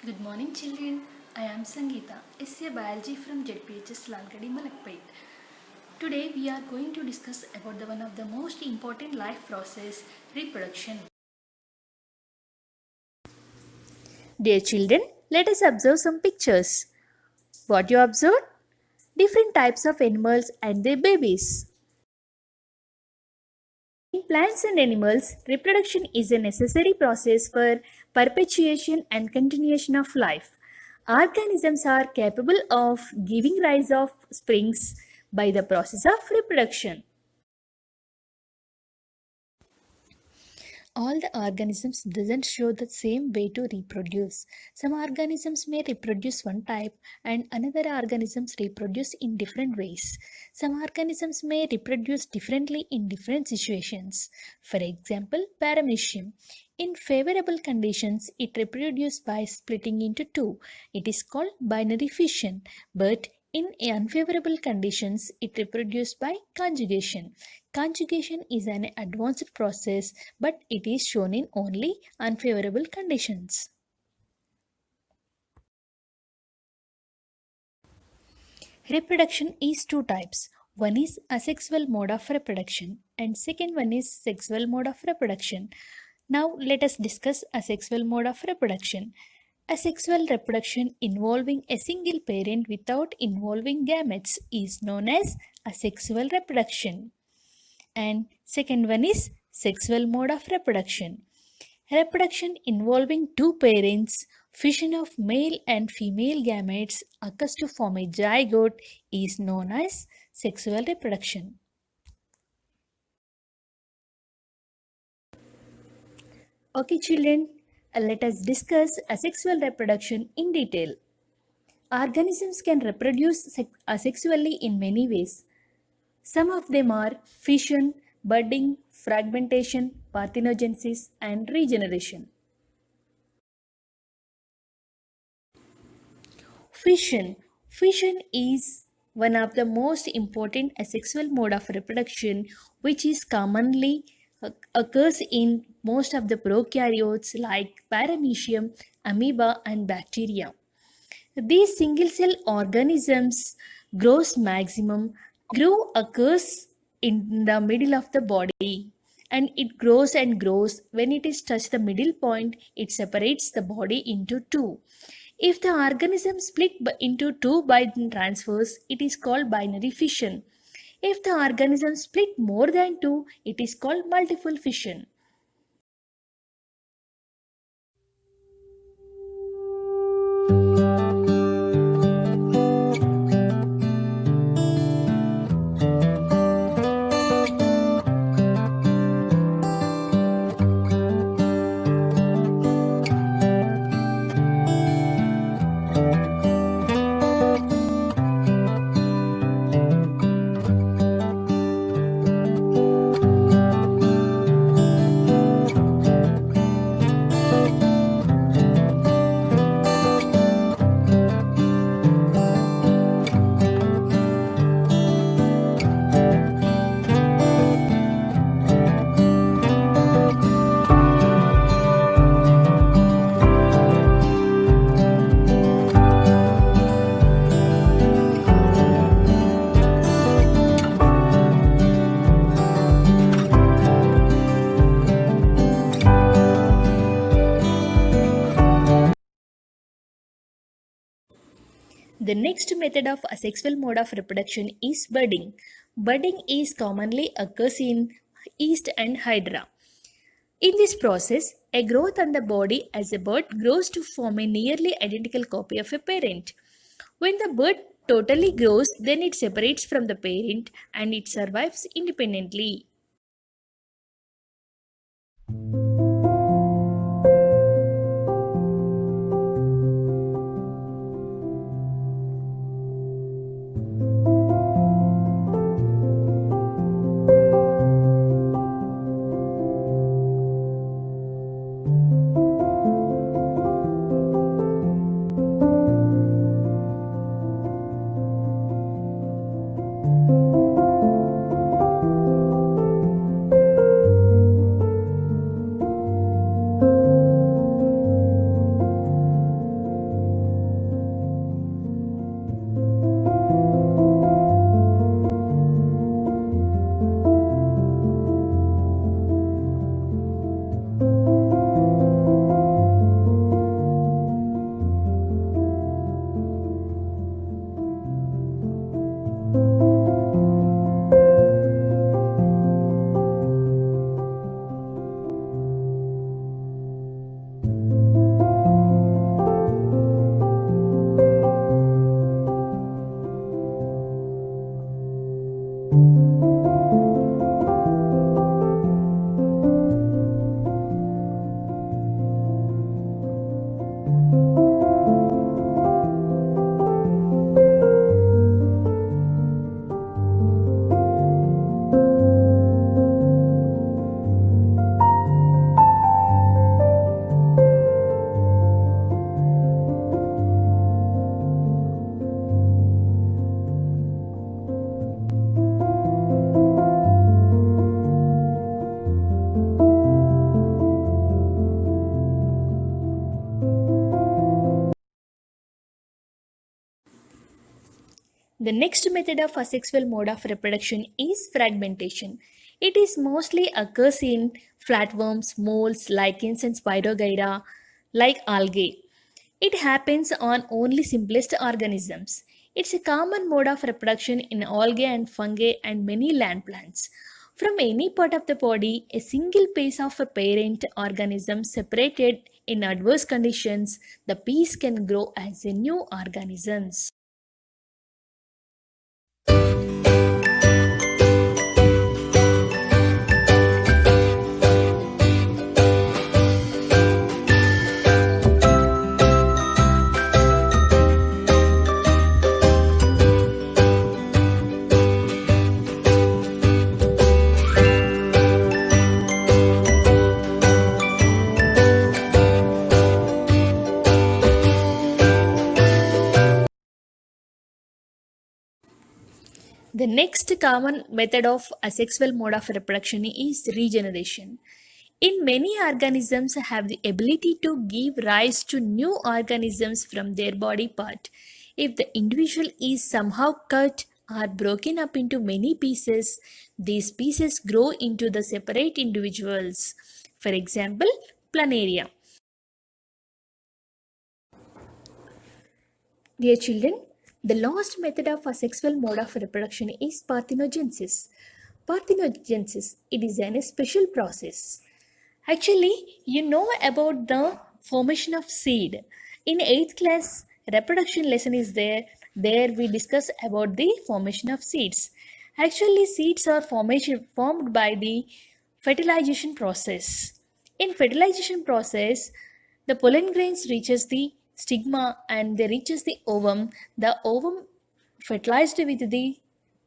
Good morning, children. I am Sangeeta, SCA Biology from ZPHS Lalgadi, Malakpet. Today we are going to discuss about one of the most important life process, reproduction. Dear children, let us observe some pictures. What you observed? Different types of animals and their babies. In plants and animals, reproduction is a necessary process for perpetuation and continuation of life. Organisms are capable of giving rise of springs by the process of reproduction. All the organisms doesn't show the same way to reproduce. Some organisms may reproduce one type and another organisms reproduce in different ways. Some organisms may reproduce differently in different situations. For example, paramecium. In favorable conditions, it reproduces by splitting into two. It is called binary fission. But in unfavorable conditions, it reproduces by conjugation. Conjugation is an advanced process, but it is shown in only unfavorable conditions. Reproduction is two types. One is asexual mode of reproduction and second one is sexual mode of reproduction. Now let us discuss asexual mode of reproduction. Asexual reproduction involving a single parent without involving gametes is known as asexual reproduction. And second one is sexual mode of reproduction. Reproduction involving two parents, fission of male and female gametes occurs to form a zygote is known as sexual reproduction. Okay children, let us discuss asexual reproduction in detail. Organisms can reproduce asexually in many ways. Some of them are fission, budding, fragmentation, parthenogenesis, and regeneration. Fission. Fission is one of the most important asexual mode of reproduction which is commonly occurs in most of the prokaryotes like paramecium, amoeba and bacteria. These single cell organisms grows maximum grow occurs in the middle of the body and it grows and grows. When it is touched the middle point, it separates the body into two. If the organism split into two by transfers, it is called binary fission. If the organism split more than two, it is called multiple fission. The next method of asexual mode of reproduction is budding. Budding is commonly occurs in yeast and hydra. In this process, a growth on the body as a bird grows to form a nearly identical copy of a parent. When the bird totally grows, then it separates from the parent and it survives independently. The next method of asexual mode of reproduction is fragmentation. It is mostly occurs in flatworms, molds, lichens, and Spirogyra, like algae. It happens on only simplest organisms. It's a common mode of reproduction in algae and fungi and many land plants. From any part of the body, a single piece of a parent organism separated in adverse conditions, the piece can grow as a new organisms. The next common method of asexual mode of reproduction is regeneration. In many organisms have the ability to give rise to new organisms from their body part. If the individual is somehow cut or broken up into many pieces, these pieces grow into the separate individuals. For example, planaria. Dear children, the last method of asexual mode of reproduction is parthenogenesis. Parthenogenesis, it is a special process. Actually, you know about the formation of seed. In 8th class, reproduction lesson is there. There we discuss about the formation of seeds. Actually, seeds are formed by the fertilization process. In fertilization process, the pollen grains reaches the stigma and they reaches the ovum. The ovum fertilized with the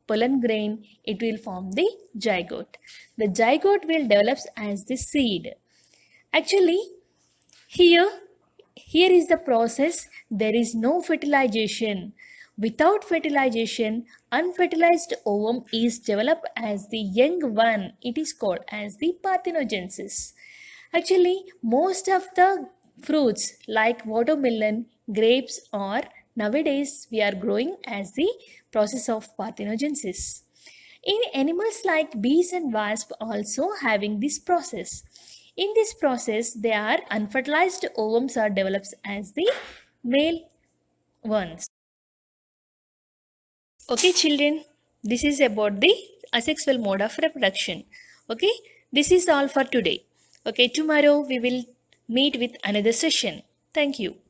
pollen grain, it will form the zygote. The zygote will develop as the seed. Actually, here, here is the process. There is no fertilization. Without fertilization, unfertilized ovum is developed as the young one. It is called as the parthenogenesis. Actually, most of the fruits like watermelon, grapes, or nowadays we are growing as the process of parthenogenesis. In animals like bees and wasps also having this process. In this process, they are unfertilized ovums are developed as the male ones. Okay, children, this is about the asexual mode of reproduction. Okay, this is all for today. Okay, tomorrow we will meet with another session. Thank you.